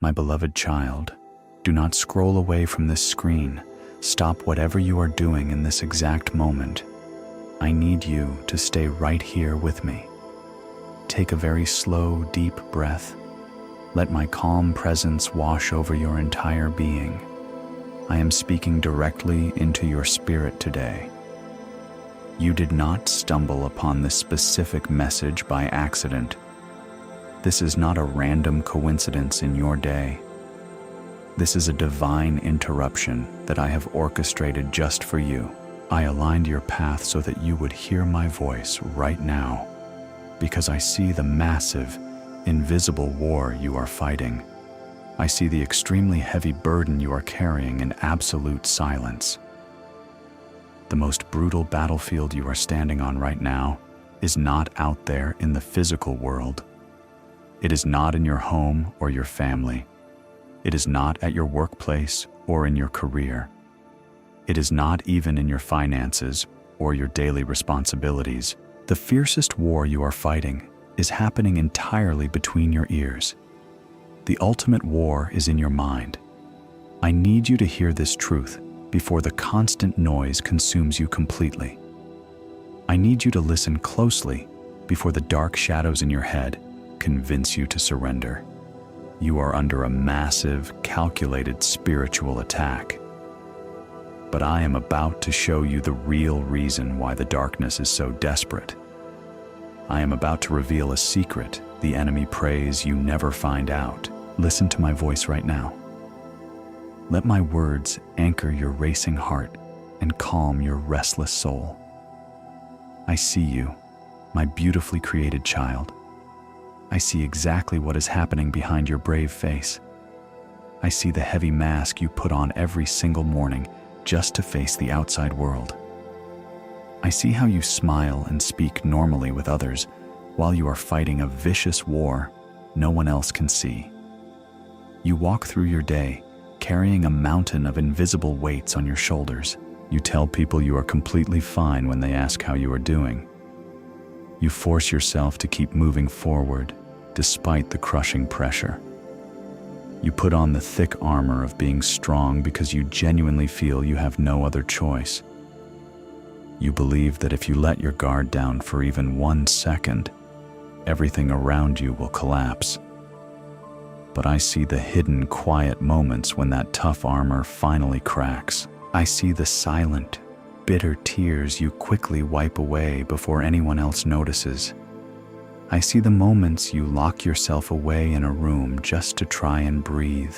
My beloved child, do not scroll away from this screen. Stop whatever you are doing in this exact moment. I need you to stay right here with me. Take a very slow, deep breath. Let my calm presence wash over your entire being. I am speaking directly into your spirit today. You did not stumble upon this specific message by accident. This is not a random coincidence in your day. This is a divine interruption that I have orchestrated just for you. I aligned your path so that you would hear my voice right now, because I see the massive, invisible war you are fighting. I see the extremely heavy burden you are carrying in absolute silence. The most brutal battlefield you are standing on right now is not out there in the physical world. It is not in your home or your family. It is not at your workplace or in your career. It is not even in your finances or your daily responsibilities. The fiercest war you are fighting is happening entirely between your ears. The ultimate war is in your mind. I need you to hear this truth before the constant noise consumes you completely. I need you to listen closely before the dark shadows in your head convince you to surrender. You are under a massive, calculated spiritual attack. But I am about to show you the real reason why the darkness is so desperate. I am about to reveal a secret the enemy prays you never find out. Listen to my voice right now. Let my words anchor your racing heart and calm your restless soul. I see you, my beautifully created child. I see exactly what is happening behind your brave face. I see the heavy mask you put on every single morning just to face the outside world. I see how you smile and speak normally with others while you are fighting a vicious war no one else can see. You walk through your day carrying a mountain of invisible weights on your shoulders. You tell people you are completely fine when they ask how you are doing. You force yourself to keep moving forward despite the crushing pressure. You put on the thick armor of being strong because you genuinely feel you have no other choice. You believe that if you let your guard down for even 1 second, everything around you will collapse. But I see the hidden, quiet moments when that tough armor finally cracks. I see the silent, bitter tears you quickly wipe away before anyone else notices. I see the moments you lock yourself away in a room just to try and breathe.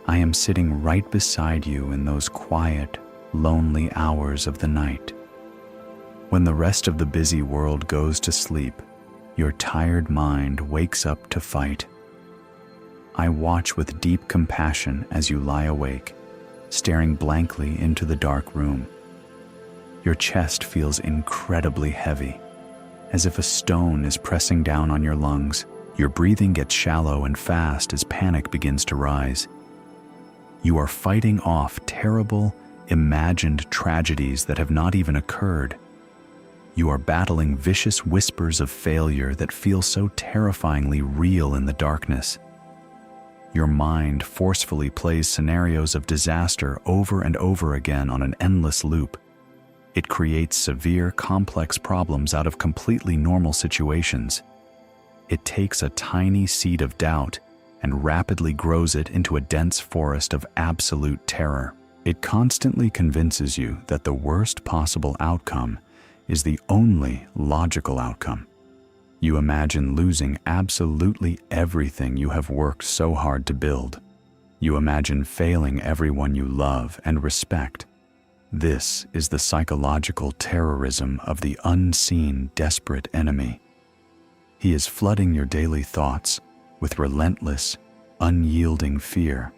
I am sitting right beside you in those quiet, lonely hours of the night. When the rest of the busy world goes to sleep, your tired mind wakes up to fight. I watch with deep compassion as you lie awake, staring blankly into the dark room. Your chest feels incredibly heavy, as if a stone is pressing down on your lungs. Your breathing gets shallow and fast as panic begins to rise. You are fighting off terrible, imagined tragedies that have not even occurred. You are battling vicious whispers of failure that feel so terrifyingly real in the darkness. Your mind forcefully plays scenarios of disaster over and over again on an endless loop. It creates severe, complex problems out of completely normal situations. It takes a tiny seed of doubt and rapidly grows it into a dense forest of absolute terror. It constantly convinces you that the worst possible outcome is the only logical outcome. You imagine losing absolutely everything you have worked so hard to build. You imagine failing everyone you love and respect. This is the psychological terrorism of the unseen, desperate enemy. He is flooding your daily thoughts with relentless, unyielding fear.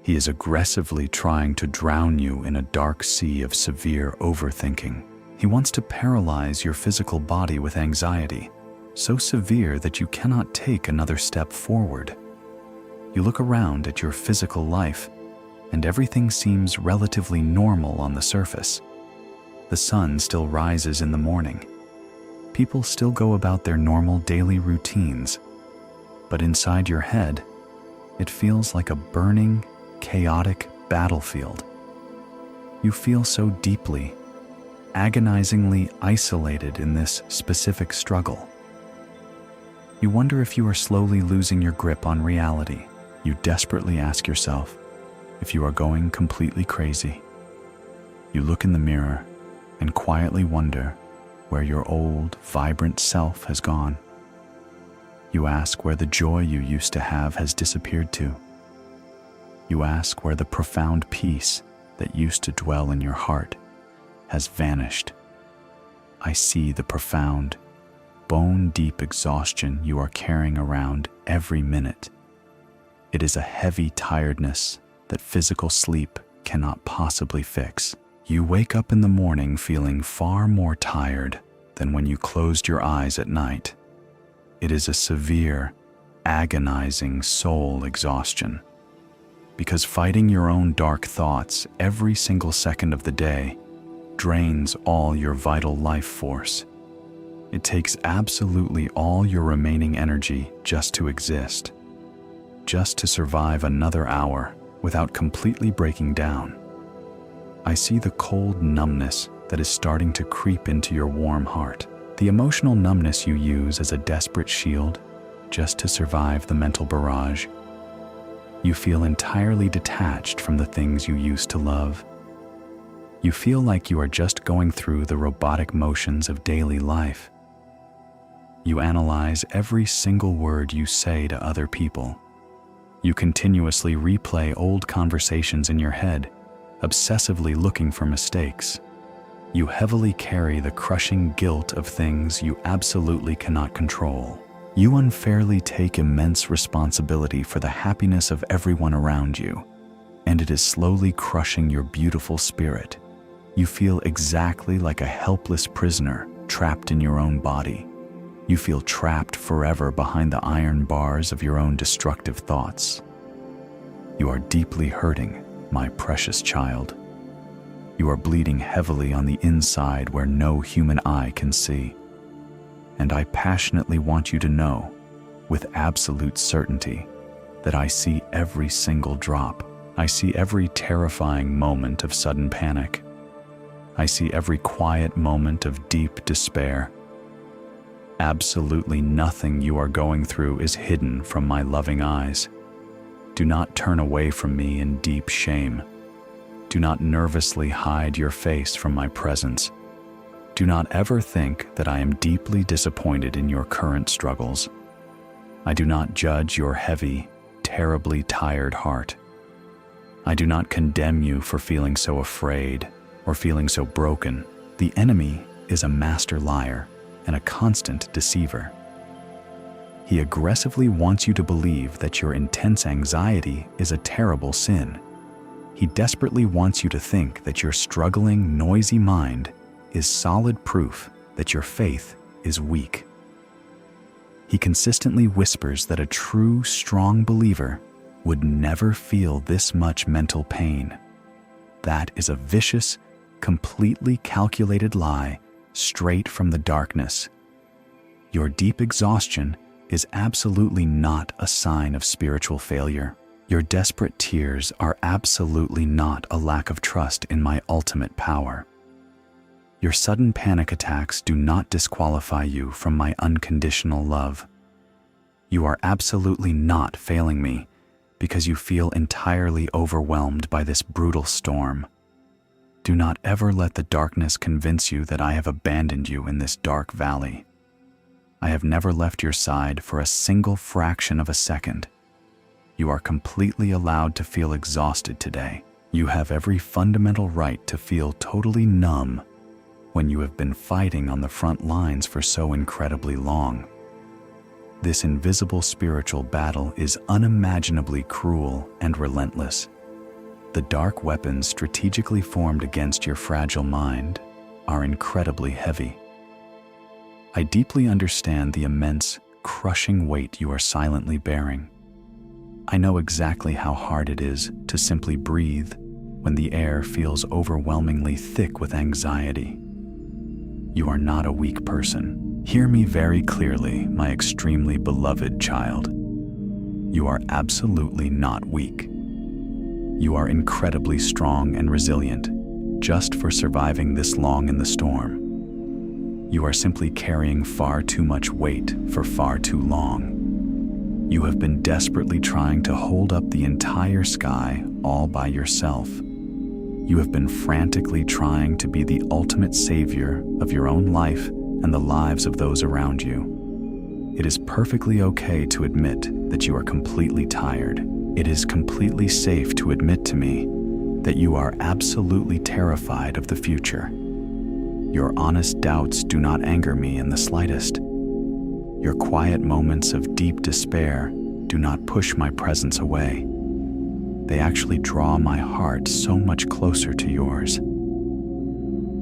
He is aggressively trying to drown you in a dark sea of severe overthinking. He wants to paralyze your physical body with anxiety, so severe that you cannot take another step forward. You look around at your physical life, and everything seems relatively normal on the surface. The sun still rises in the morning. People still go about their normal daily routines. But inside your head, It feels like a burning, chaotic battlefield. You feel so deeply, agonizingly isolated in this specific struggle. You wonder if you are slowly losing your grip on reality. You desperately ask yourself if you are going completely crazy. You look in the mirror and quietly wonder where your old, vibrant self has gone. You ask where the joy you used to have has disappeared to. You ask where the profound peace that used to dwell in your heart has vanished. I see the profound, bone-deep exhaustion you are carrying around every minute. It is a heavy tiredness that physical sleep cannot possibly fix. You wake up in the morning feeling far more tired than when you closed your eyes at night. It is a severe, agonizing soul exhaustion. Because fighting your own dark thoughts every single second of the day drains all your vital life force. It takes absolutely all your remaining energy just to exist, just to survive another hour without completely breaking down. I see the cold numbness that is starting to creep into your warm heart, the emotional numbness you use as a desperate shield just to survive the mental barrage. You feel entirely detached from the things you used to love. You feel like you are just going through the robotic motions of daily life. You analyze every single word you say to other people. You continuously replay old conversations in your head, obsessively looking for mistakes. You heavily carry the crushing guilt of things you absolutely cannot control. You unfairly take immense responsibility for the happiness of everyone around you, and it is slowly crushing your beautiful spirit. You feel exactly like a helpless prisoner trapped in your own body. You feel trapped forever behind the iron bars of your own destructive thoughts. You are deeply hurting, my precious child. You are bleeding heavily on the inside where no human eye can see. And I passionately want you to know, with absolute certainty, that I see every single drop. I see every terrifying moment of sudden panic. I see every quiet moment of deep despair. Absolutely nothing you are going through is hidden from my loving eyes. Do not turn away from me in deep shame. Do not nervously hide your face from my presence. Do not ever think that I am deeply disappointed in your current struggles. I do not judge your heavy, terribly tired heart. I do not condemn you for feeling so afraid or feeling so broken. The enemy is a master liar and a constant deceiver. He aggressively wants you to believe that your intense anxiety is a terrible sin. He desperately wants you to think that your struggling, noisy mind is solid proof that your faith is weak. He consistently whispers that a true, strong believer would never feel this much mental pain. That is a vicious, completely calculated lie straight from the darkness. Your deep exhaustion is absolutely not a sign of spiritual failure. Your desperate tears are absolutely not a lack of trust in my ultimate power. Your sudden panic attacks do not disqualify you from my unconditional love. You are absolutely not failing me because you feel entirely overwhelmed by this brutal storm. Do not ever let the darkness convince you that I have abandoned you in this dark valley. I have never left your side for a single fraction of a second. You are completely allowed to feel exhausted today. You have every fundamental right to feel totally numb when you have been fighting on the front lines for so incredibly long. This invisible spiritual battle is unimaginably cruel and relentless. The dark weapons strategically formed against your fragile mind are incredibly heavy. I deeply understand the immense, crushing weight you are silently bearing. I know exactly how hard it is to simply breathe when the air feels overwhelmingly thick with anxiety. You are not a weak person. Hear me very clearly, my extremely beloved child. You are absolutely not weak. You are incredibly strong and resilient, just for surviving this long in the storm. You are simply carrying far too much weight for far too long. You have been desperately trying to hold up the entire sky all by yourself. You have been frantically trying to be the ultimate savior of your own life and the lives of those around you. It is perfectly okay to admit that you are completely tired. It is completely safe to admit to me that you are absolutely terrified of the future. Your honest doubts do not anger me in the slightest. Your quiet moments of deep despair do not push my presence away. They actually draw my heart so much closer to yours.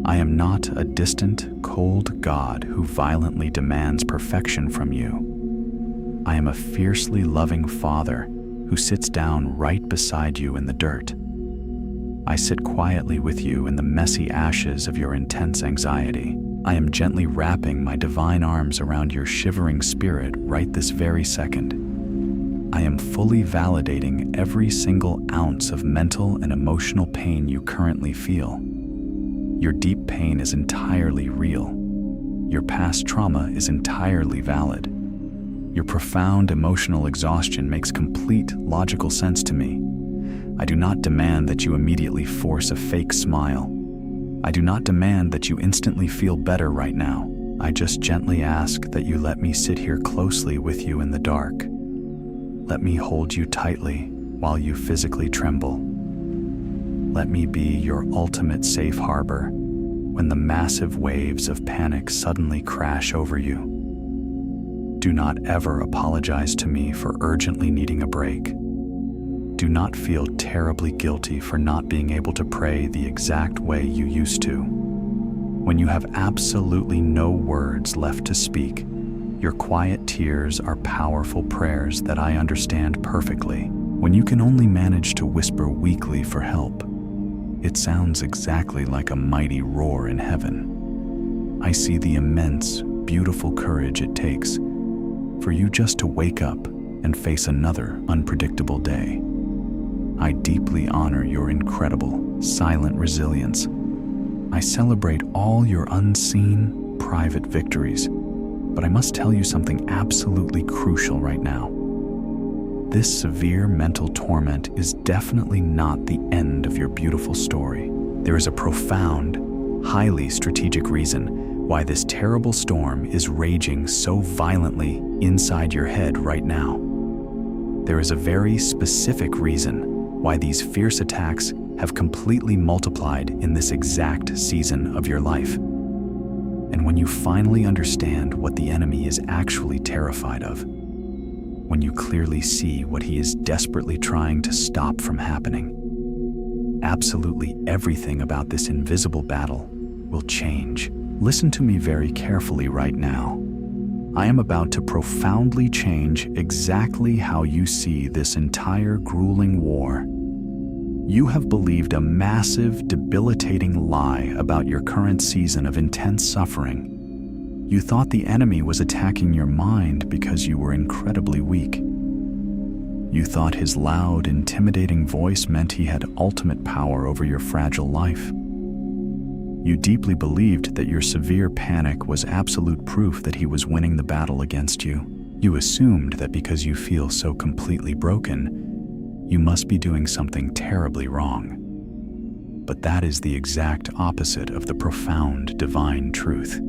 I am not a distant, cold God who violently demands perfection from you. I am a fiercely loving Father who sits down right beside you in the dirt. I sit quietly with you in the messy ashes of your intense anxiety. I am gently wrapping my divine arms around your shivering spirit right this very second. I am fully validating every single ounce of mental and emotional pain you currently feel. Your deep pain is entirely real. Your past trauma is entirely valid. Your profound emotional exhaustion makes complete logical sense to me. I do not demand that you immediately force a fake smile. I do not demand that you instantly feel better right now. I just gently ask that you let me sit here closely with you in the dark. Let me hold you tightly while you physically tremble. Let me be your ultimate safe harbor when the massive waves of panic suddenly crash over you. Do not ever apologize to me for urgently needing a break. Do not feel terribly guilty for not being able to pray the exact way you used to. When you have absolutely no words left to speak, your quiet tears are powerful prayers that I understand perfectly. When you can only manage to whisper weakly for help, it sounds exactly like a mighty roar in heaven. I see the immense, beautiful courage it takes for you just to wake up and face another unpredictable day. I deeply honor your incredible, silent resilience. I celebrate all your unseen, private victories, but I must tell you something absolutely crucial right now. This severe mental torment is definitely not the end of your beautiful story. There is a profound, highly strategic reason why this terrible storm is raging so violently inside your head right now. There is a very specific reason why these fierce attacks have completely multiplied in this exact season of your life. And when you finally understand what the enemy is actually terrified of, when you clearly see what he is desperately trying to stop from happening, absolutely everything about this invisible battle will change. Listen to me very carefully right now. I am about to profoundly change exactly how you see this entire grueling war. You have believed a massive, debilitating lie about your current season of intense suffering. You thought the enemy was attacking your mind because you were incredibly weak. You thought his loud, intimidating voice meant he had ultimate power over your fragile life. You deeply believed that your severe panic was absolute proof that he was winning the battle against you. You assumed that because you feel so completely broken, you must be doing something terribly wrong. But that is the exact opposite of the profound divine truth.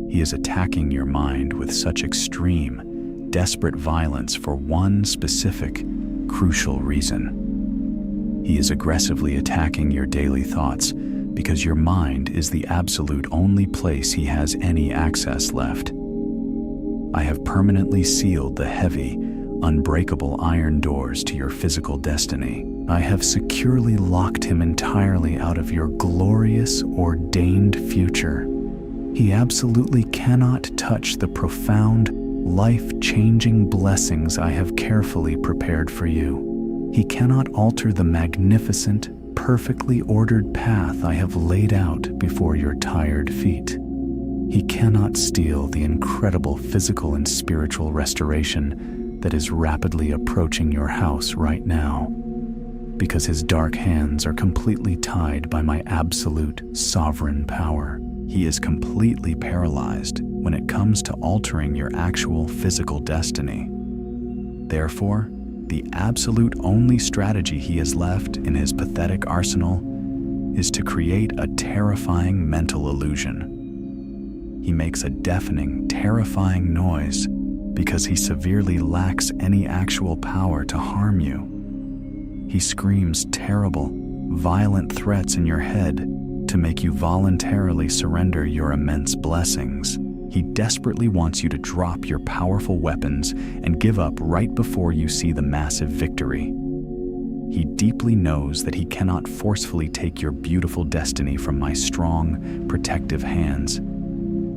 He is attacking your mind with such extreme, desperate violence for one specific, crucial reason. He is aggressively attacking your daily thoughts because your mind is the absolute only place he has any access left. I have permanently sealed the heavy, unbreakable iron doors to your physical destiny. I have securely locked him entirely out of your glorious, ordained future. He absolutely cannot touch the profound, life-changing blessings I have carefully prepared for you. He cannot alter the magnificent, perfectly ordered path I have laid out before your tired feet. He cannot steal the incredible physical and spiritual restoration that is rapidly approaching your house right now, because his dark hands are completely tied by my absolute sovereign power. He is completely paralyzed when it comes to altering your actual physical destiny. Therefore, the absolute only strategy he has left in his pathetic arsenal is to create a terrifying mental illusion. He makes a deafening, terrifying noise because he severely lacks any actual power to harm you. He screams terrible, violent threats in your head to make you voluntarily surrender your immense blessings. He desperately wants you to drop your powerful weapons and give up right before you see the massive victory. He deeply knows that he cannot forcefully take your beautiful destiny from my strong, protective hands,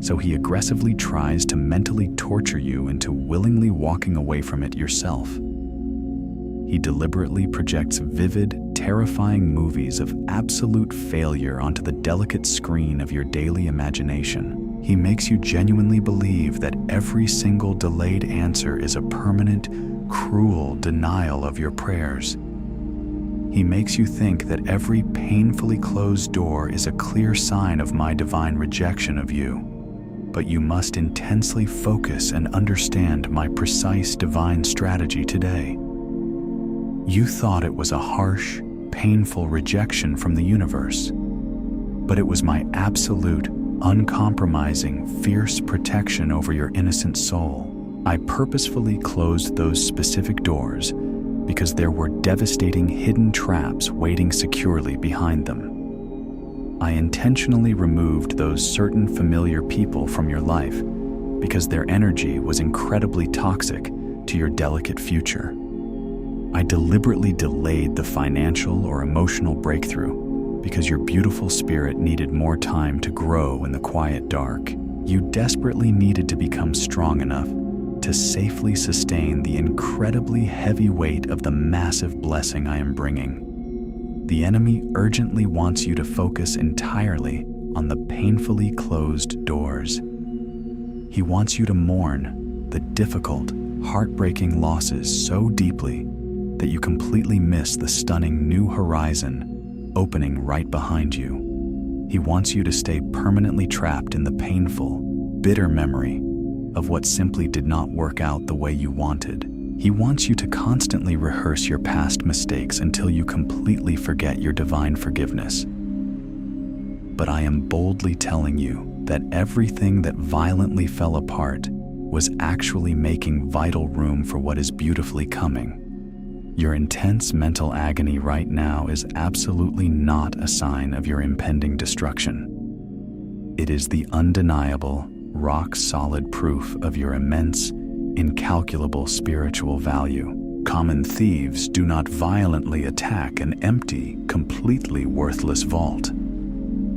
so he aggressively tries to mentally torture you into willingly walking away from it yourself. He deliberately projects vivid, terrifying movies of absolute failure onto the delicate screen of your daily imagination. He makes you genuinely believe that every single delayed answer is a permanent, cruel denial of your prayers. He makes you think that every painfully closed door is a clear sign of my divine rejection of you. But you must intensely focus and understand my precise divine strategy today. You thought it was a harsh, painful rejection from the universe, but it was my absolute, uncompromising, fierce protection over your innocent soul. I purposefully closed those specific doors because there were devastating hidden traps waiting securely behind them. I intentionally removed those certain familiar people from your life because their energy was incredibly toxic to your delicate future. I deliberately delayed the financial or emotional breakthrough because your beautiful spirit needed more time to grow in the quiet dark. You desperately needed to become strong enough to safely sustain the incredibly heavy weight of the massive blessing I am bringing. The enemy urgently wants you to focus entirely on the painfully closed doors. He wants you to mourn the difficult, heartbreaking losses so deeply that you completely miss the stunning new horizon opening right behind you. He wants you to stay permanently trapped in the painful, bitter memory of what simply did not work out the way you wanted. He wants you to constantly rehearse your past mistakes until you completely forget your divine forgiveness. But I am boldly telling you that everything that violently fell apart was actually making vital room for what is beautifully coming. Your intense mental agony right now is absolutely not a sign of your impending destruction. It is the undeniable, rock-solid proof of your immense, incalculable spiritual value. Common thieves do not violently attack an empty, completely worthless vault.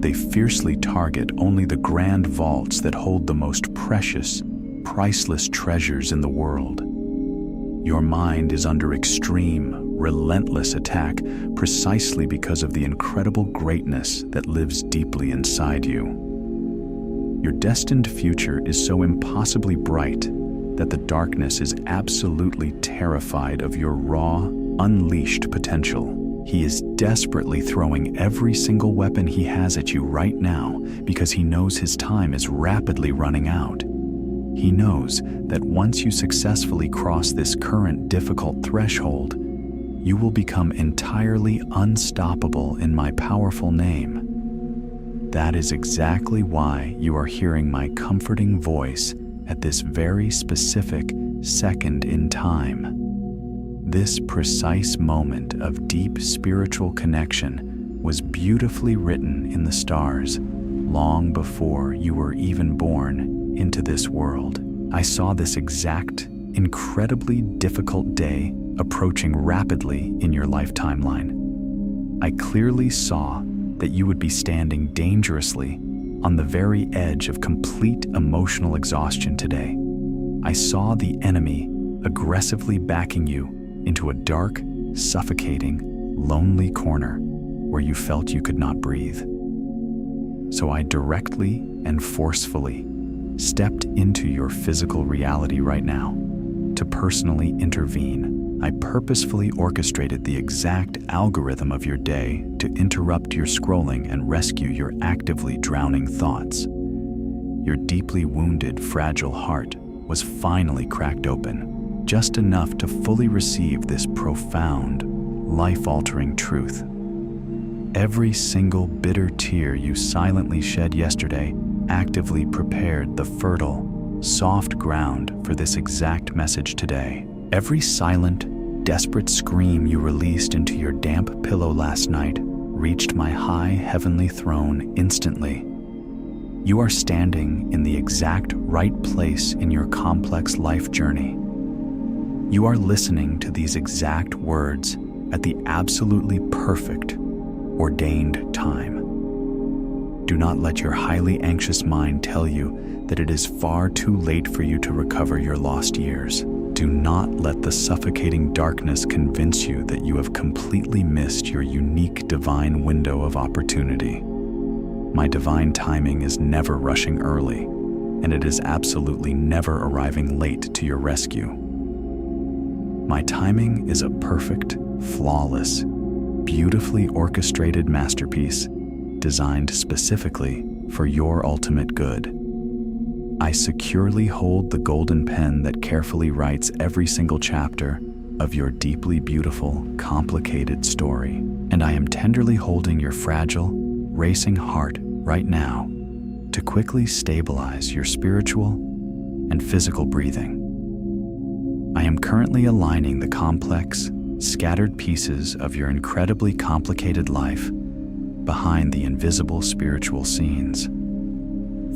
They fiercely target only the grand vaults that hold the most precious, priceless treasures in the world. Your mind is under extreme, relentless attack precisely because of the incredible greatness that lives deeply inside you. Your destined future is so impossibly bright that the darkness is absolutely terrified of your raw, unleashed potential. He is desperately throwing every single weapon he has at you right now because he knows his time is rapidly running out. He knows that once you successfully cross this current difficult threshold, you will become entirely unstoppable in my powerful name. That is exactly why you are hearing my comforting voice at this very specific second in time. This precise moment of deep spiritual connection was beautifully written in the stars long before you were even born into this world. I saw this exact, incredibly difficult day approaching rapidly in your life timeline. I clearly saw that you would be standing dangerously on the very edge of complete emotional exhaustion today. I saw the enemy aggressively backing you into a dark, suffocating, lonely corner where you felt you could not breathe. So I directly and forcefully stepped into your physical reality right now. to personally intervene. I purposefully orchestrated the exact algorithm of your day to interrupt your scrolling and rescue your actively drowning thoughts. Your deeply wounded, fragile heart was finally cracked open, just enough to fully receive this profound, life-altering truth. Every single bitter tear you silently shed yesterday actively prepared the fertile, soft ground for this exact message today. Every silent, desperate scream you released into your damp pillow last night reached my high heavenly throne instantly. You are standing in the exact right place in your complex life journey. You are listening to these exact words at the absolutely perfect, ordained time. Do not let your highly anxious mind tell you that it is far too late for you to recover your lost years. Do not let the suffocating darkness convince you that you have completely missed your unique divine window of opportunity. My divine timing is never rushing early, and it is absolutely never arriving late to your rescue. My timing is a perfect, flawless, beautifully orchestrated masterpiece designed specifically for your ultimate good. I securely hold the golden pen that carefully writes every single chapter of your deeply beautiful, complicated story, and I am tenderly holding your fragile, racing heart right now to quickly stabilize your spiritual and physical breathing. I am currently aligning the complex, scattered pieces of your incredibly complicated life behind the invisible spiritual scenes.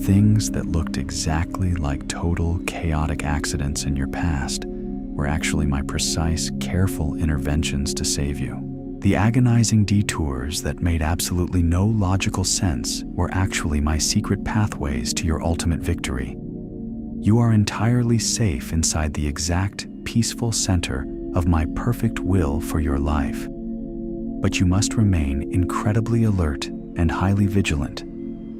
Things that looked exactly like total chaotic accidents in your past were actually my precise, careful interventions to save you. The agonizing detours that made absolutely no logical sense were actually my secret pathways to your ultimate victory. You are entirely safe inside the exact, peaceful center of my perfect will for your life. But you must remain incredibly alert and highly vigilant,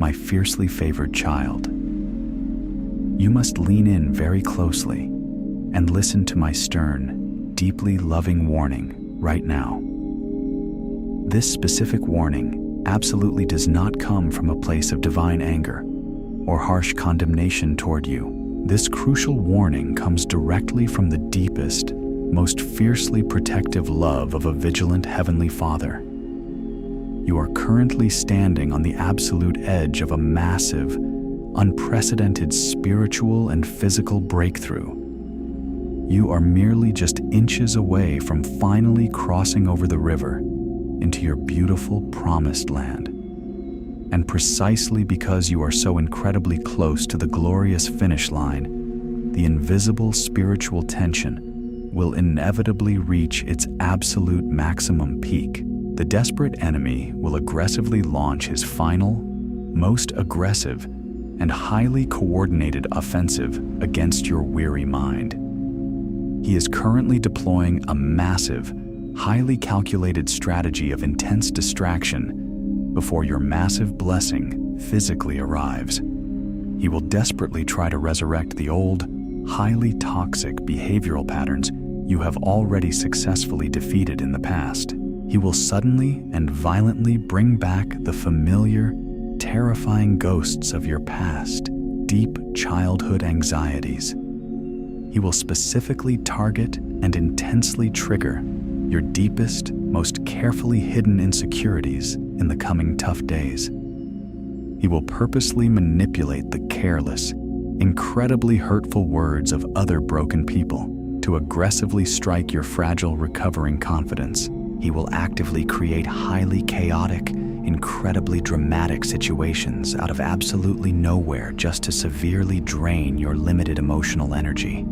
my fiercely favored child. You must lean in very closely and listen to my stern, deeply loving warning right now. This specific warning absolutely does not come from a place of divine anger or harsh condemnation toward you. This crucial warning comes directly from the deepest, most fiercely protective love of a vigilant Heavenly Father. You are currently standing on the absolute edge of a massive, unprecedented spiritual and physical breakthrough. You are merely just inches away from finally crossing over the river into your beautiful promised land. And precisely because you are so incredibly close to the glorious finish line, the invisible spiritual tension will inevitably reach its absolute maximum peak. The desperate enemy will aggressively launch his final, most aggressive, and highly coordinated offensive against your weary mind. He is currently deploying a massive, highly calculated strategy of intense distraction before your massive blessing physically arrives. He will desperately try to resurrect the old, highly toxic behavioral patterns you have already successfully defeated in the past. He will suddenly and violently bring back the familiar, terrifying ghosts of your past, deep childhood anxieties. He will specifically target and intensely trigger your deepest, most carefully hidden insecurities in the coming tough days. He will purposely manipulate the careless, incredibly hurtful words of other broken people to aggressively strike your fragile, recovering confidence. He will actively create highly chaotic, incredibly dramatic situations out of absolutely nowhere just to severely drain your limited emotional energy.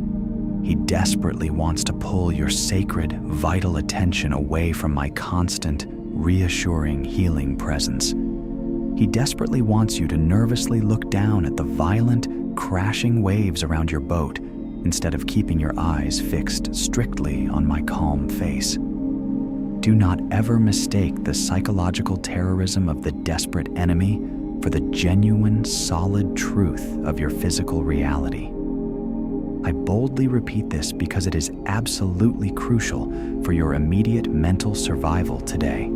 He desperately wants to pull your sacred, vital attention away from my constant, reassuring, healing presence. He desperately wants you to nervously look down at the violent, crashing waves around your boat instead of keeping your eyes fixed strictly on my calm face. Do not ever mistake the psychological terrorism of the desperate enemy for the genuine, solid truth of your physical reality. I boldly repeat this because it is absolutely crucial for your immediate mental survival today.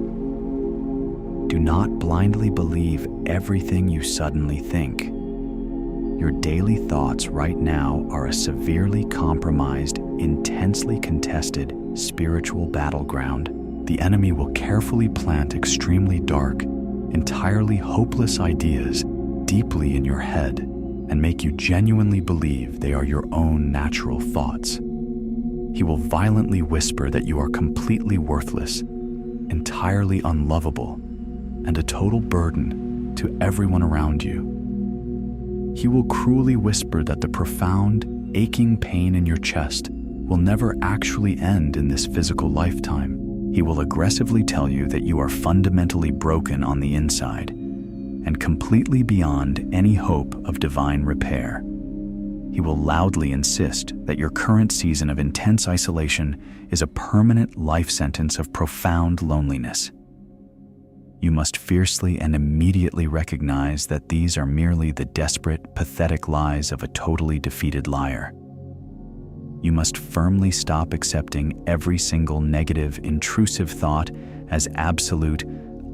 Do not blindly believe everything you suddenly think. Your daily thoughts right now are a severely compromised, intensely contested spiritual battleground. The enemy will carefully plant extremely dark, entirely hopeless ideas deeply in your head and make you genuinely believe they are your own natural thoughts. He will violently whisper that you are completely worthless, entirely unlovable, and a total burden to everyone around you. He will cruelly whisper that the profound, aching pain in your chest will never actually end in this physical lifetime. He will aggressively tell you that you are fundamentally broken on the inside and completely beyond any hope of divine repair. He will loudly insist that your current season of intense isolation is a permanent life sentence of profound loneliness. You must fiercely and immediately recognize that these are merely the desperate, pathetic lies of a totally defeated liar. You must firmly stop accepting every single negative, intrusive thought as absolute,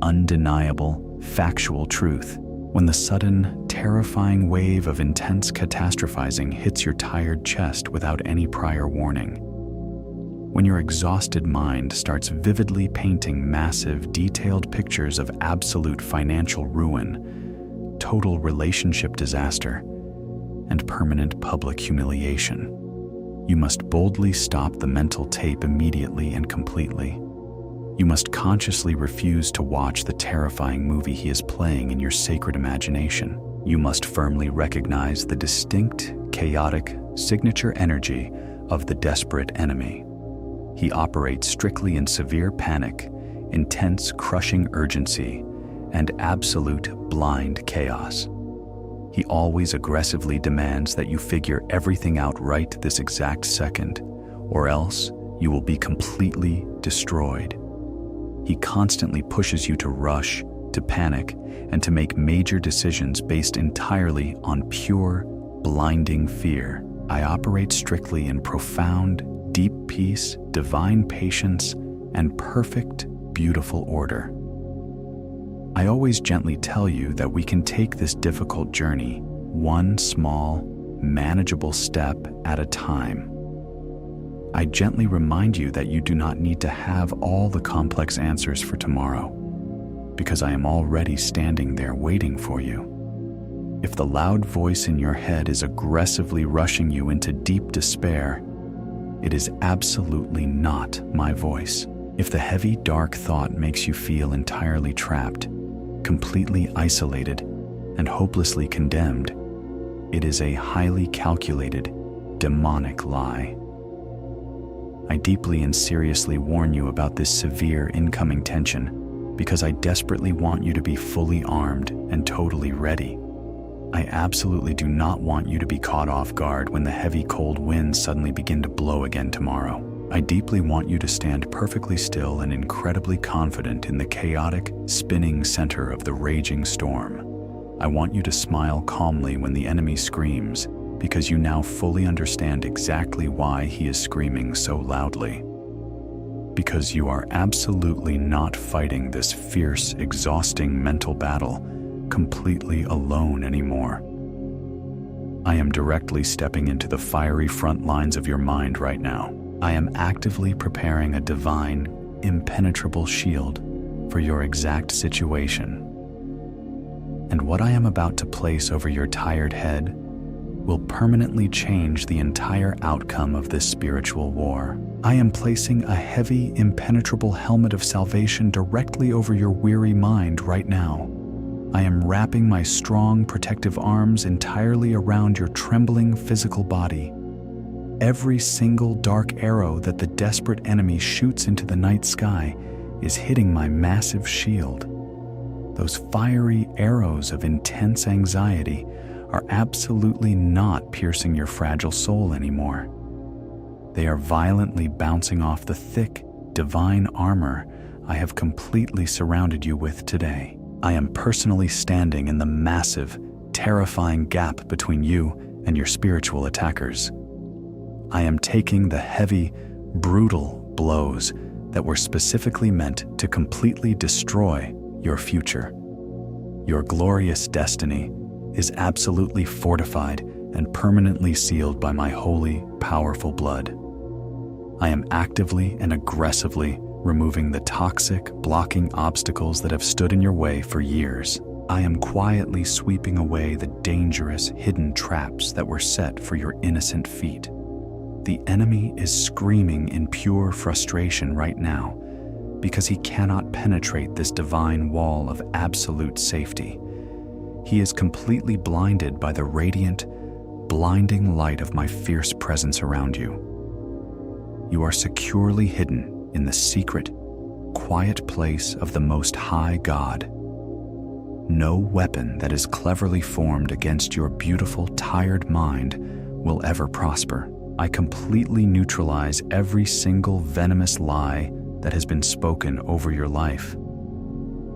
undeniable, factual truth. When the sudden, terrifying wave of intense catastrophizing hits your tired chest without any prior warning, when your exhausted mind starts vividly painting massive, detailed pictures of absolute financial ruin, total relationship disaster, and permanent public humiliation, you must boldly stop the mental tape immediately and completely. You must consciously refuse to watch the terrifying movie he is playing in your sacred imagination. You must firmly recognize the distinct, chaotic, signature energy of the desperate enemy. He operates strictly in severe panic, intense, crushing urgency, and absolute, blind chaos. He always aggressively demands that you figure everything out right this exact second, or else you will be completely destroyed. He constantly pushes you to rush, to panic, and to make major decisions based entirely on pure, blinding fear. I operate strictly in profound, deep peace, divine patience, and perfect, beautiful order. I always gently tell you that we can take this difficult journey one small, manageable step at a time. I gently remind you that you do not need to have all the complex answers for tomorrow, because I am already standing there waiting for you. If the loud voice in your head is aggressively rushing you into deep despair, it is absolutely not my voice. If the heavy, dark thought makes you feel entirely trapped, completely isolated, and hopelessly condemned, it is a highly calculated, demonic lie. I deeply and seriously warn you about this severe incoming tension because I desperately want you to be fully armed and totally ready. I absolutely do not want you to be caught off guard when the heavy cold winds suddenly begin to blow again tomorrow. I deeply want you to stand perfectly still and incredibly confident in the chaotic, spinning center of the raging storm. I want you to smile calmly when the enemy screams, because you now fully understand exactly why he is screaming so loudly. Because you are absolutely not fighting this fierce, exhausting mental battle completely alone anymore. I am directly stepping into the fiery front lines of your mind right now. I am actively preparing a divine, impenetrable shield for your exact situation. And what I am about to place over your tired head will permanently change the entire outcome of this spiritual war. I am placing a heavy, impenetrable helmet of salvation directly over your weary mind right now. I am wrapping my strong, protective arms entirely around your trembling physical body. Every single dark arrow that the desperate enemy shoots into the night sky is hitting my massive shield. Those fiery arrows of intense anxiety are absolutely not piercing your fragile soul anymore. They are violently bouncing off the thick, divine armor I have completely surrounded you with today. I am personally standing in the massive, terrifying gap between you and your spiritual attackers. I am taking the heavy, brutal blows that were specifically meant to completely destroy your future. Your glorious destiny is absolutely fortified and permanently sealed by my holy, powerful blood. I am actively and aggressively removing the toxic, blocking obstacles that have stood in your way for years. I am quietly sweeping away the dangerous, hidden traps that were set for your innocent feet. The enemy is screaming in pure frustration right now because he cannot penetrate this divine wall of absolute safety. He is completely blinded by the radiant, blinding light of my fierce presence around you. You are securely hidden in the secret, quiet place of the Most High God. No weapon that is cleverly formed against your beautiful, tired mind will ever prosper. I completely neutralize every single venomous lie that has been spoken over your life.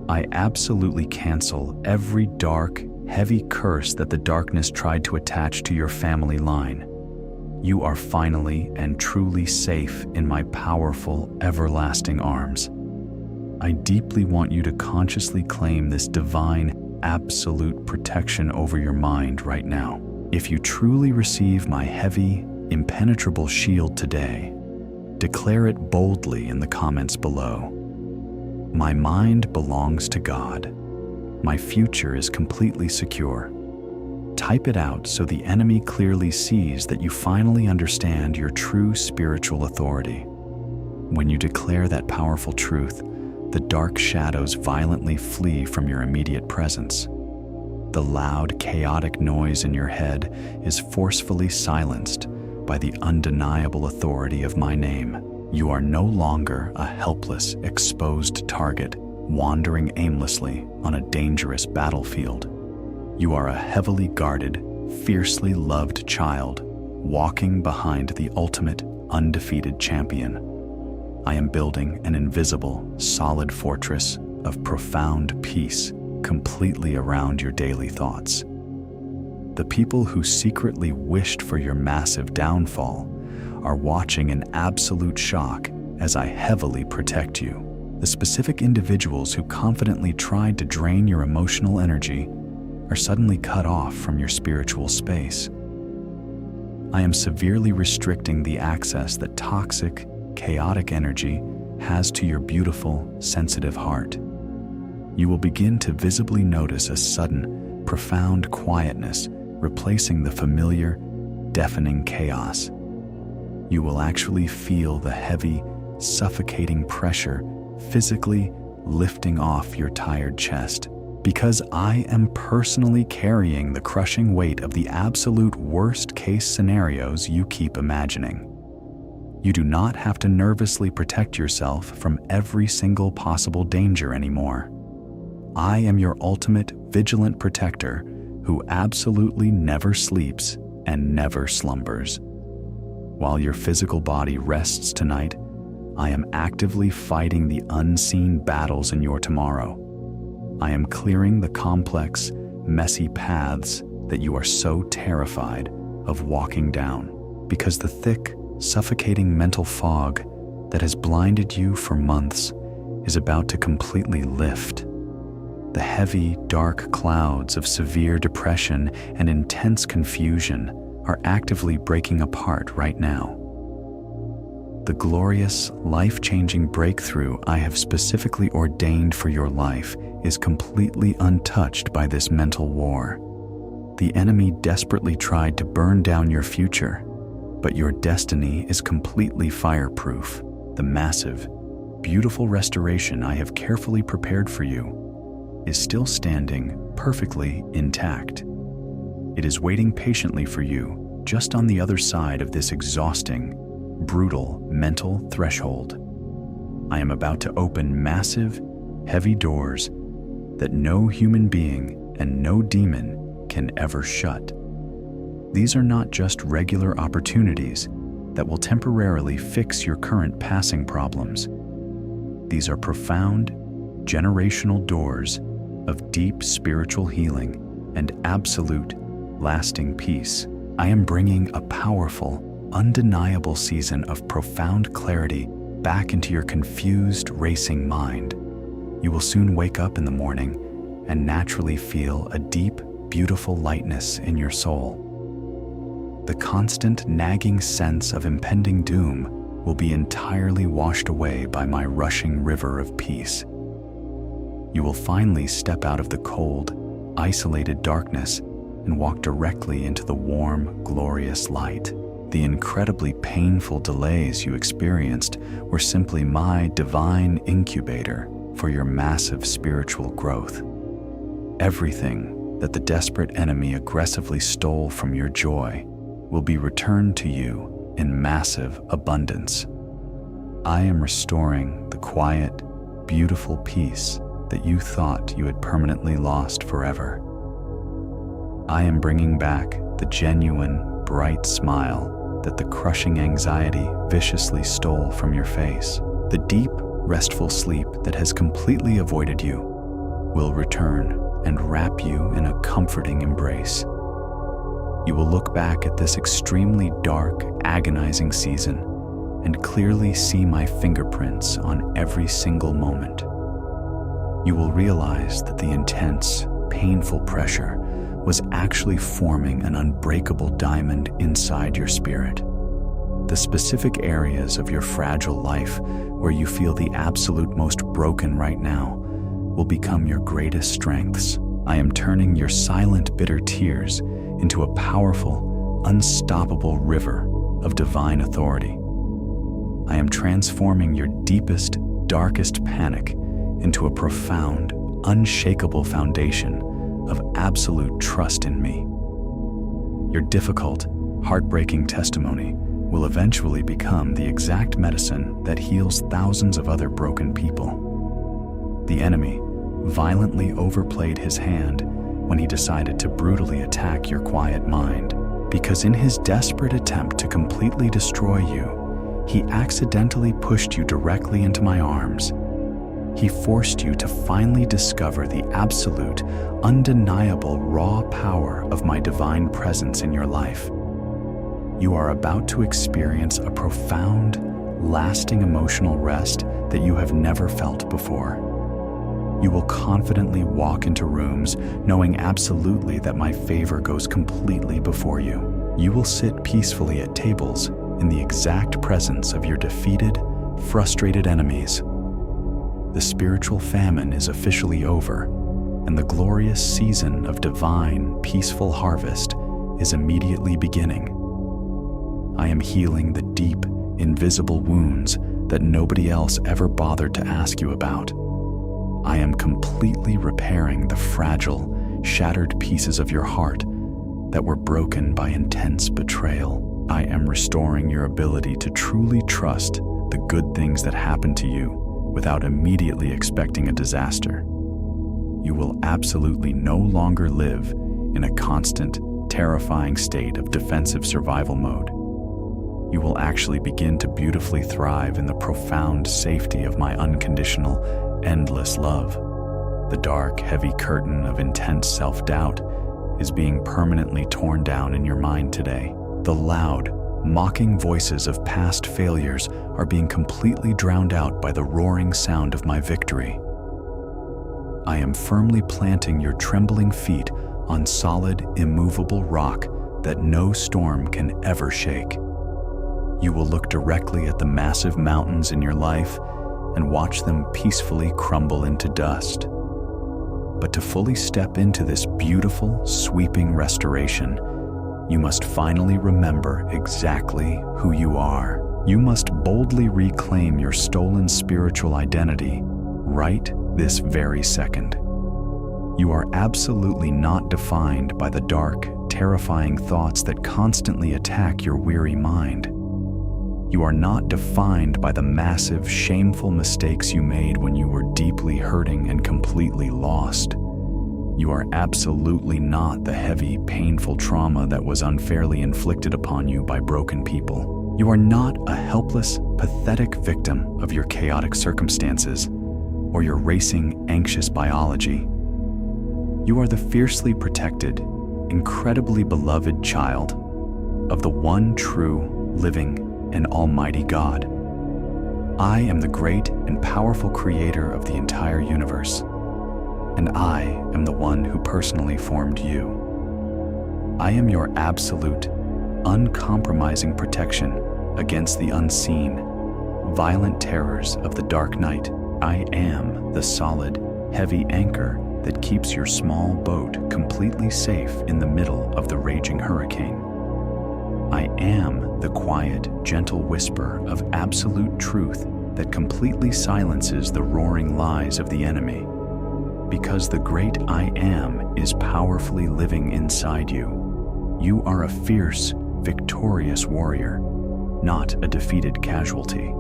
I absolutely cancel every dark, heavy curse that the darkness tried to attach to your family line. You are finally and truly safe in my powerful, everlasting arms. I deeply want you to consciously claim this divine, absolute protection over your mind right now. If you truly receive my heavy, impenetrable shield today, declare it boldly in the comments below. My mind belongs to God. My future is completely secure. Type it out so the enemy clearly sees that you finally understand your true spiritual authority. When you declare that powerful truth, the dark shadows violently flee from your immediate presence. The loud, chaotic noise in your head is forcefully silenced by the undeniable authority of my name. You are no longer a helpless, exposed target, wandering aimlessly on a dangerous battlefield. You are a heavily guarded, fiercely loved child, walking behind the ultimate, undefeated champion. I am building an invisible, solid fortress of profound peace completely around your daily thoughts. The people who secretly wished for your massive downfall are watching in absolute shock as I heavily protect you. The specific individuals who confidently tried to drain your emotional energy are suddenly cut off from your spiritual space. I am severely restricting the access that toxic, chaotic energy has to your beautiful, sensitive heart. You will begin to visibly notice a sudden, profound quietness replacing the familiar, deafening chaos. You will actually feel the heavy, suffocating pressure physically lifting off your tired chest, because I am personally carrying the crushing weight of the absolute worst-case scenarios you keep imagining. You do not have to nervously protect yourself from every single possible danger anymore. I am your ultimate vigilant protector who absolutely never sleeps and never slumbers. While your physical body rests tonight, I am actively fighting the unseen battles in your tomorrow. I am clearing the complex, messy paths that you are so terrified of walking down, because the thick, suffocating mental fog that has blinded you for months is about to completely lift. The heavy, dark clouds of severe depression and intense confusion are actively breaking apart right now. The glorious, life-changing breakthrough I have specifically ordained for your life is completely untouched by this mental war. The enemy desperately tried to burn down your future, but your destiny is completely fireproof. The massive, beautiful restoration I have carefully prepared for you is still standing perfectly intact. It is waiting patiently for you just on the other side of this exhausting, brutal mental threshold. I am about to open massive, heavy doors that no human being and no demon can ever shut. These are not just regular opportunities that will temporarily fix your current passing problems. These are profound, generational doors of deep spiritual healing and absolute, lasting peace. I am bringing a powerful, undeniable season of profound clarity back into your confused, racing mind. You will soon wake up in the morning and naturally feel a deep, beautiful lightness in your soul. The constant nagging sense of impending doom will be entirely washed away by my rushing river of peace. You will finally step out of the cold, isolated darkness and walk directly into the warm, glorious light. The incredibly painful delays you experienced were simply my divine incubator for your massive spiritual growth. Everything that the desperate enemy aggressively stole from your joy will be returned to you in massive abundance. I am restoring the quiet, beautiful peace that you thought you had permanently lost forever. I am bringing back the genuine, bright smile that the crushing anxiety viciously stole from your face. The deep, restful sleep that has completely avoided you will return and wrap you in a comforting embrace. You will look back at this extremely dark, agonizing season and clearly see my fingerprints on every single moment. You will realize that the intense, painful pressure was actually forming an unbreakable diamond inside your spirit. The specific areas of your fragile life where you feel the absolute most broken right now will become your greatest strengths. I am turning your silent, bitter tears into a powerful, unstoppable river of divine authority. I am transforming your deepest, darkest panic into a profound, unshakable foundation of absolute trust in me. Your difficult, heartbreaking testimony will eventually become the exact medicine that heals thousands of other broken people. The enemy violently overplayed his hand when he decided to brutally attack your quiet mind, because in his desperate attempt to completely destroy you, he accidentally pushed you directly into my arms. He forced you to finally discover the absolute, undeniable raw power of my divine presence in your life. You are about to experience a profound, lasting emotional rest that you have never felt before. You will confidently walk into rooms knowing absolutely that my favor goes completely before you. You will sit peacefully at tables in the exact presence of your defeated, frustrated enemies. The spiritual famine is officially over, and the glorious season of divine, peaceful harvest is immediately beginning. I am healing the deep, invisible wounds that nobody else ever bothered to ask you about. I am completely repairing the fragile, shattered pieces of your heart that were broken by intense betrayal. I am restoring your ability to truly trust the good things that happen to you without immediately expecting a disaster. You will absolutely no longer live in a constant, terrifying state of defensive survival mode. You will actually begin to beautifully thrive in the profound safety of my unconditional, endless love. The dark, heavy curtain of intense self-doubt is being permanently torn down in your mind today. The loud, mocking voices of past failures are being completely drowned out by the roaring sound of my victory. I am firmly planting your trembling feet on solid, immovable rock that no storm can ever shake. You will look directly at the massive mountains in your life and watch them peacefully crumble into dust. But to fully step into this beautiful, sweeping restoration, you must finally remember exactly who you are. You must boldly reclaim your stolen spiritual identity right this very second. You are absolutely not defined by the dark, terrifying thoughts that constantly attack your weary mind. You are not defined by the massive, shameful mistakes you made when you were deeply hurting and completely lost. You are absolutely not the heavy, painful trauma that was unfairly inflicted upon you by broken people. You are not a helpless, pathetic victim of your chaotic circumstances or your racing, anxious biology. You are the fiercely protected, incredibly beloved child of the one true, living, and almighty God. I am the great and powerful creator of the entire universe, and I am the one who personally formed you. I am your absolute, uncompromising protection against the unseen, violent terrors of the dark night. I am the solid, heavy anchor that keeps your small boat completely safe in the middle of the raging hurricane. I am the quiet, gentle whisper of absolute truth that completely silences the roaring lies of the enemy. Because the great I Am is powerfully living inside you, you are a fierce, victorious warrior, not a defeated casualty.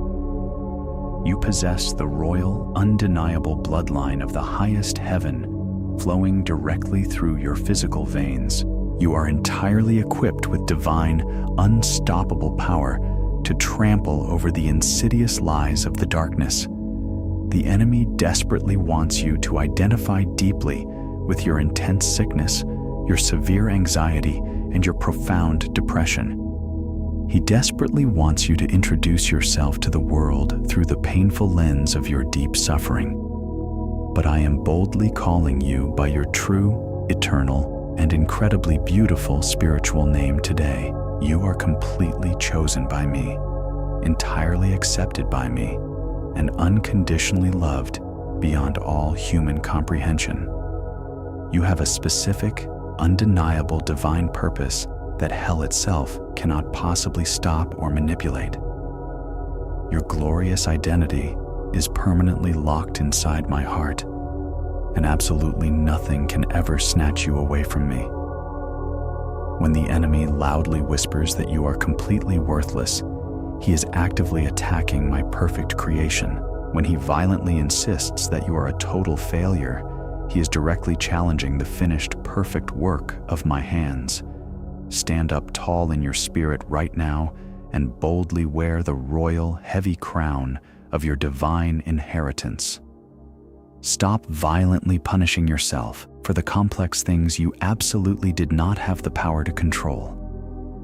You possess the royal, undeniable bloodline of the highest heaven flowing directly through your physical veins. You are entirely equipped with divine, unstoppable power to trample over the insidious lies of the darkness. The enemy desperately wants you to identify deeply with your intense sickness, your severe anxiety, and your profound depression. He desperately wants you to introduce yourself to the world through the painful lens of your deep suffering. But I am boldly calling you by your true, eternal, and incredibly beautiful spiritual name today. You are completely chosen by me, entirely accepted by me, and unconditionally loved beyond all human comprehension. You have a specific, undeniable divine purpose that hell itself cannot possibly stop or manipulate. Your glorious identity is permanently locked inside my heart, and absolutely nothing can ever snatch you away from me. When the enemy loudly whispers that you are completely worthless, he is actively attacking my perfect creation. When he violently insists that you are a total failure, he is directly challenging the finished, perfect work of my hands. Stand up tall in your spirit right now and boldly wear the royal, heavy crown of your divine inheritance. Stop violently punishing yourself for the complex things you absolutely did not have the power to control.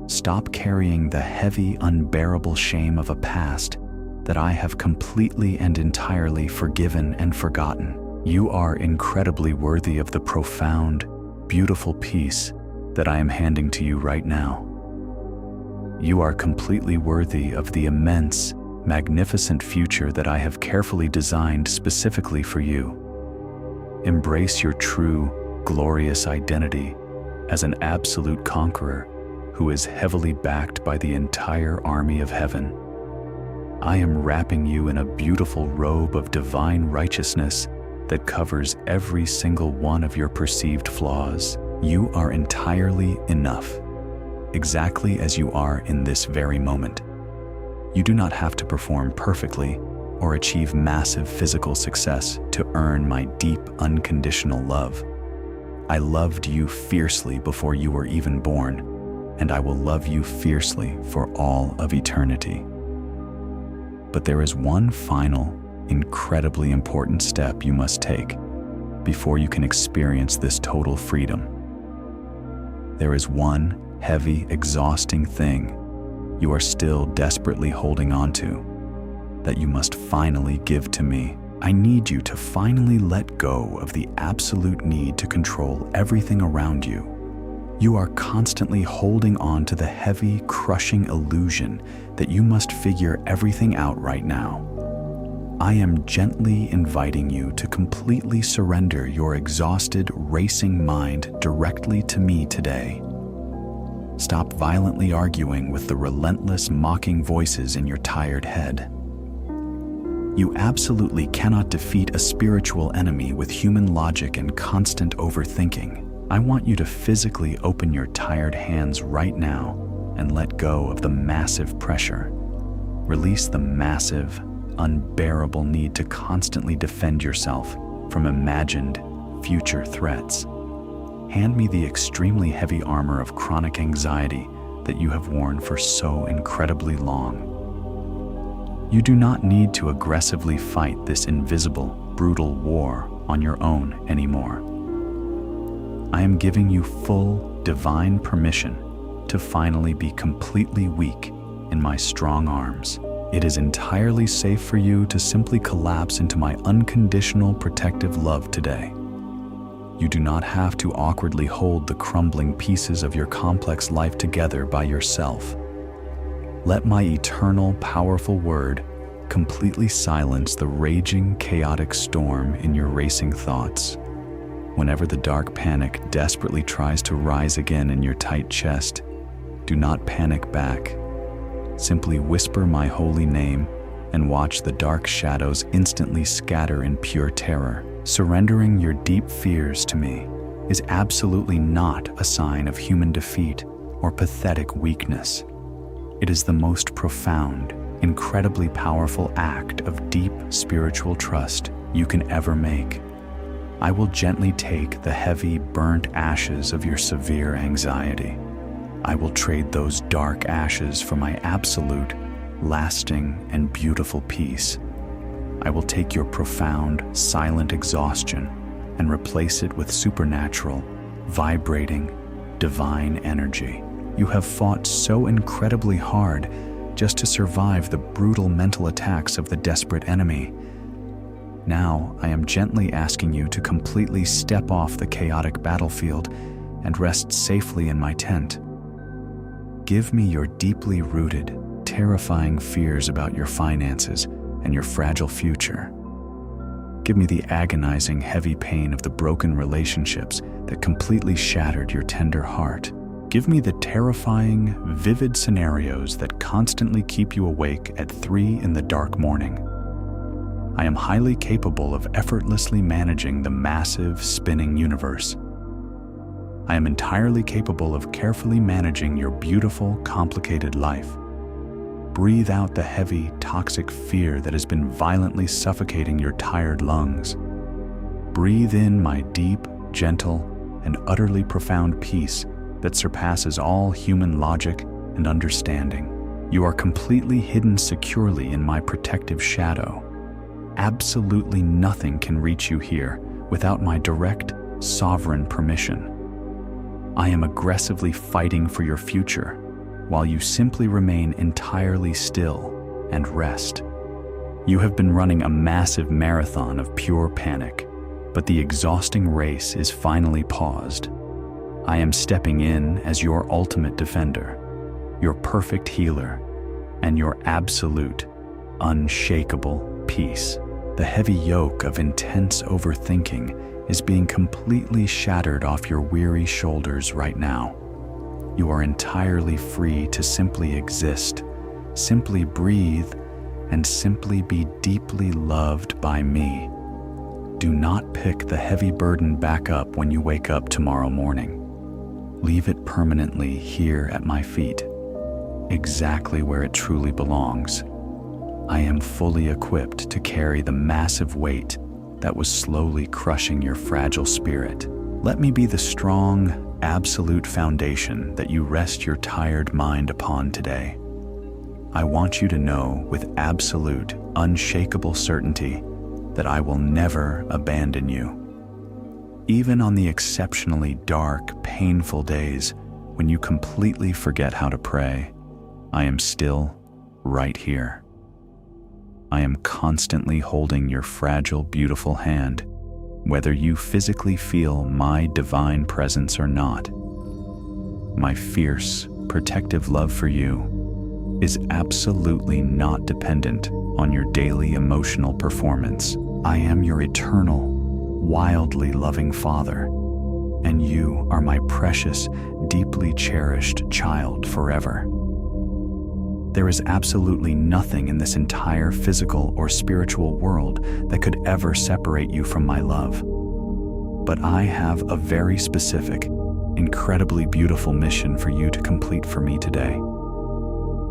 Stop carrying the heavy, unbearable shame of a past that I have completely and entirely forgiven and forgotten. You are incredibly worthy of the profound, beautiful peace that I am handing to you right now. You are completely worthy of the immense, magnificent future that I have carefully designed specifically for you. Embrace your true, glorious identity as an absolute conqueror who is heavily backed by the entire army of heaven. I am wrapping you in a beautiful robe of divine righteousness that covers every single one of your perceived flaws. You are entirely enough, exactly as you are in this very moment. You do not have to perform perfectly or achieve massive physical success to earn my deep, unconditional love. I loved you fiercely before you were even born, and I will love you fiercely for all of eternity. But there is one final, incredibly important step you must take before you can experience this total freedom. There is one heavy, exhausting thing you are still desperately holding on to that you must finally give to me. I need you to finally let go of the absolute need to control everything around you. You are constantly holding on to the heavy, crushing illusion that you must figure everything out right now. I am gently inviting you to completely surrender your exhausted, racing mind directly to me today. Stop violently arguing with the relentless, mocking voices in your tired head. You absolutely cannot defeat a spiritual enemy with human logic and constant overthinking. I want you to physically open your tired hands right now and let go of the massive pressure. Release the massive, unbearable need to constantly defend yourself from imagined future threats. Hand me the extremely heavy armor of chronic anxiety that you have worn for so incredibly long. You do not need to aggressively fight this invisible, brutal war on your own anymore. I am giving you full, divine permission to finally be completely weak in my strong arms. It is entirely safe for you to simply collapse into my unconditional protective love today. You do not have to awkwardly hold the crumbling pieces of your complex life together by yourself. Let my eternal, powerful word completely silence the raging, chaotic storm in your racing thoughts. Whenever the dark panic desperately tries to rise again in your tight chest, do not panic back. Simply whisper my holy name and watch the dark shadows instantly scatter in pure terror. Surrendering your deep fears to me is absolutely not a sign of human defeat or pathetic weakness. It is the most profound, incredibly powerful act of deep spiritual trust you can ever make. I will gently take the heavy, burnt ashes of your severe anxiety. I will trade those dark ashes for my absolute, lasting, and beautiful peace. I will take your profound, silent exhaustion and replace it with supernatural, vibrating, divine energy. You have fought so incredibly hard just to survive the brutal mental attacks of the desperate enemy. Now, I am gently asking you to completely step off the chaotic battlefield and rest safely in my tent. Give me your deeply rooted, terrifying fears about your finances and your fragile future. Give me the agonizing, heavy pain of the broken relationships that completely shattered your tender heart. Give me the terrifying, vivid scenarios that constantly keep you awake at 3 in the dark morning. I am highly capable of effortlessly managing the massive, spinning universe. I am entirely capable of carefully managing your beautiful, complicated life. Breathe out the heavy, toxic fear that has been violently suffocating your tired lungs. Breathe in my deep, gentle, and utterly profound peace that surpasses all human logic and understanding. You are completely hidden securely in my protective shadow. Absolutely nothing can reach you here without my direct, sovereign permission. I am aggressively fighting for your future, while you simply remain entirely still and rest. You have been running a massive marathon of pure panic, but the exhausting race is finally paused. I am stepping in as your ultimate defender, your perfect healer, and your absolute, unshakable peace. The heavy yoke of intense overthinking is being completely shattered off your weary shoulders right now. You are entirely free to simply exist, simply breathe, and simply be deeply loved by me. Do not pick the heavy burden back up when you wake up tomorrow morning. Leave it permanently here at my feet, exactly where it truly belongs. I am fully equipped to carry the massive weight that was slowly crushing your fragile spirit. Let me be the strong, absolute foundation that you rest your tired mind upon today. I want you to know with absolute, unshakable certainty that I will never abandon you. Even on the exceptionally dark, painful days when you completely forget how to pray, I am still right here. I am constantly holding your fragile, beautiful hand, whether you physically feel my divine presence or not. My fierce, protective love for you is absolutely not dependent on your daily emotional performance. I am your eternal, wildly loving Father, and you are my precious, deeply cherished child forever. There is absolutely nothing in this entire physical or spiritual world that could ever separate you from my love. But I have a very specific, incredibly beautiful mission for you to complete for me today.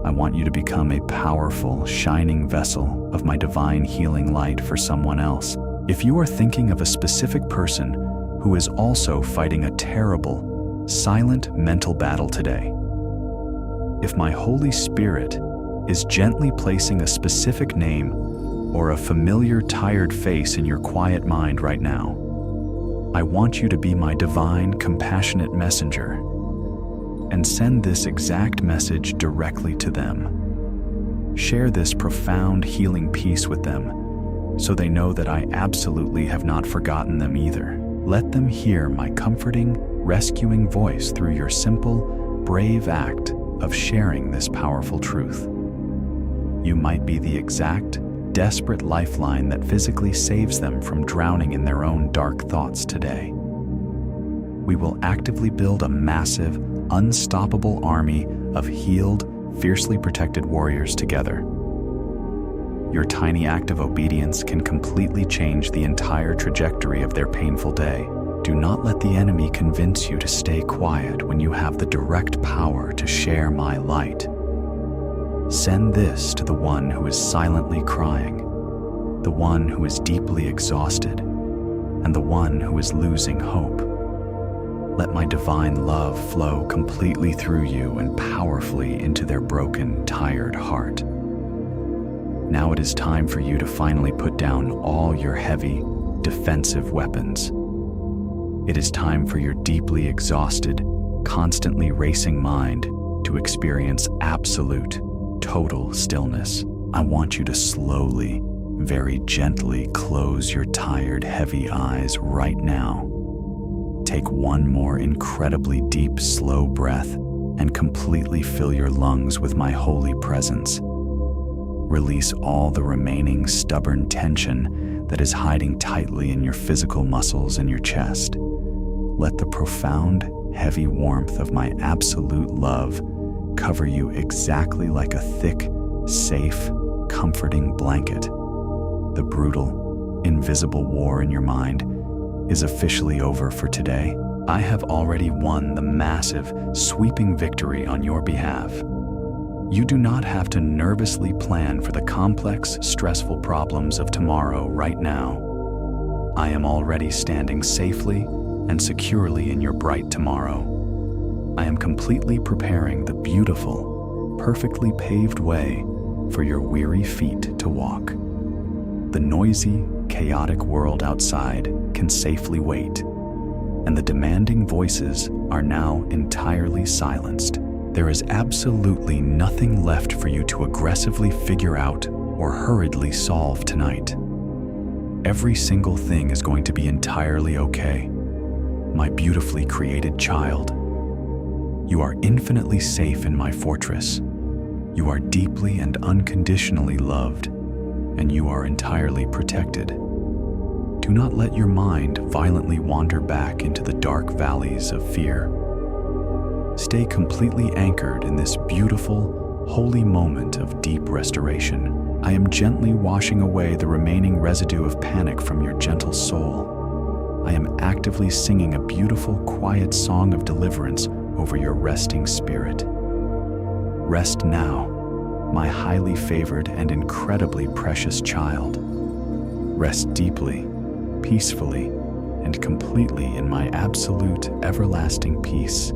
I want you to become a powerful, shining vessel of my divine healing light for someone else. If you are thinking of a specific person who is also fighting a terrible, silent mental battle today, if my Holy Spirit is gently placing a specific name or a familiar, tired face in your quiet mind right now, I want you to be my divine, compassionate messenger and send this exact message directly to them. Share this profound healing peace with them, so they know that I absolutely have not forgotten them either. Let them hear my comforting, rescuing voice through your simple, brave act of sharing this powerful truth. You might be the exact, desperate lifeline that physically saves them from drowning in their own dark thoughts today. We will actively build a massive, unstoppable army of healed, fiercely protected warriors together. Your tiny act of obedience can completely change the entire trajectory of their painful day. Do not let the enemy convince you to stay quiet when you have the direct power to share my light. Send this to the one who is silently crying, the one who is deeply exhausted, and the one who is losing hope. Let my divine love flow completely through you and powerfully into their broken, tired heart. Now it is time for you to finally put down all your heavy, defensive weapons. It is time for your deeply exhausted, constantly racing mind to experience absolute, total stillness. I want you to slowly, very gently close your tired, heavy eyes right now. Take one more incredibly deep, slow breath and completely fill your lungs with my holy presence. Release all the remaining stubborn tension that is hiding tightly in your physical muscles and your chest. Let the profound, heavy warmth of my absolute love cover you exactly like a thick, safe, comforting blanket. The brutal, invisible war in your mind is officially over for today. I have already won the massive, sweeping victory on your behalf. You do not have to nervously plan for the complex, stressful problems of tomorrow right now. I am already standing safely and securely in your bright tomorrow. I am completely preparing the beautiful, perfectly paved way for your weary feet to walk. The noisy, chaotic world outside can safely wait, and the demanding voices are now entirely silenced. There is absolutely nothing left for you to aggressively figure out or hurriedly solve tonight. Every single thing is going to be entirely okay. My beautifully created child, you are infinitely safe in my fortress. You are deeply and unconditionally loved, and you are entirely protected. Do not let your mind violently wander back into the dark valleys of fear. Stay completely anchored in this beautiful, holy moment of deep restoration. I am gently washing away the remaining residue of panic from your gentle soul. I am actively singing a beautiful, quiet song of deliverance over your resting spirit. Rest now, my highly favored and incredibly precious child. Rest deeply, peacefully, and completely in my absolute, everlasting peace.